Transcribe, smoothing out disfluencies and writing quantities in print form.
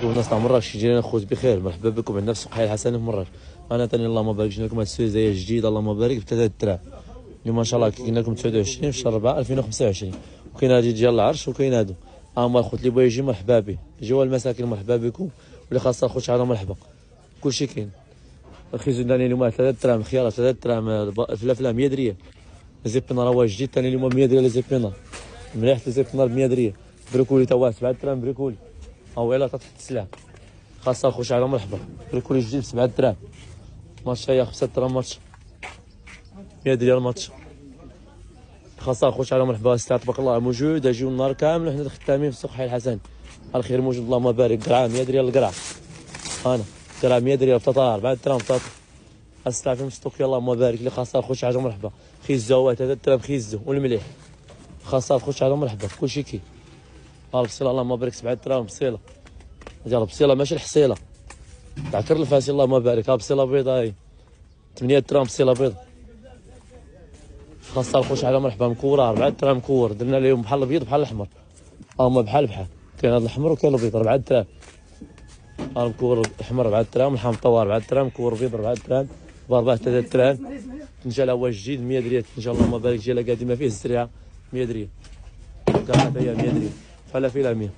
الناس تاع مراكش جينا خوت بخير، مرحبا بكم عندنا في سوق حي الحسن في مراكش. انا ثاني اللهم بارك جبنا لكم هاد السويزيه جديده اللهم بارك بثلاثه دراهم. اليوم ما شاء الله كاين لكم 29 في شهر 4 2025، وكاين هادي ديال العرش وكاين هادو. هما الخوت اللي بغا يجي مرحبا به، جيو المساكن مرحبا بكم، واللي خاصها الخوت هذا مرحبا. كلشي كاين. الخيزون داني اليوم 3 دراهم، خيار 3 دراهم، الفلافله 100 ريال. زيبينا راه جديد ثاني اليوم 100 ريال زيبينا. مليح زيبينا ب 100 ريال. بريكولي تا هو 7 دراهم بريكولي. ها هو يلاه تحت السلعه. خاصها الخوت على مرحبا. بريكولي جديد ب 7 دراهم. ماتش هيا 5 دراهم ماتش. 100 ريال ماتش. خاصها الخوت على مرحبا. السلعه تبارك الله موجود، اجيو النهار كامل وحنا خدامين في سوق حي الحسن. الخير موجود اللهم بارك. قرعه 100 ريال القرعه. انا قرعه 100 ريال بطاطا 4 دراهم بطاطا. السلعه في ستوك اللهم بارك. اللي خاصها الخوت على مرحبا. خيزو هو 3 دراهم خيزو والمليح. خاصها الخوت على مرحبا كلشي كاين. البصيله اللهم بارك 7 دراهم بصيله. ديال البصيله ماشي الحصيله تاع كر الفاسي اللهم بارك. ها بصيله بيضاء هاي 8 دراهم بصيله بيضاء. خاصها الخوت على مرحبا مكوره 4 دراهم مكور. درنا لهم بحال الابيض بحال الاحمر. هما بحال كاين هذا الاحمر وكاين الابيض 4 دراهم. ها مكور احمر 4 دراهم، لحم مطور 4 دراهم، مكور ابيض 4 دراهم، باربعه 3 دراهم. ان شاء الله هو جديد 100 ريال ان شاء الله اللهم بارك. جيله قادمه فيه الزريعه 100 ريال. كاع هي 100 ريال. فلافل 100.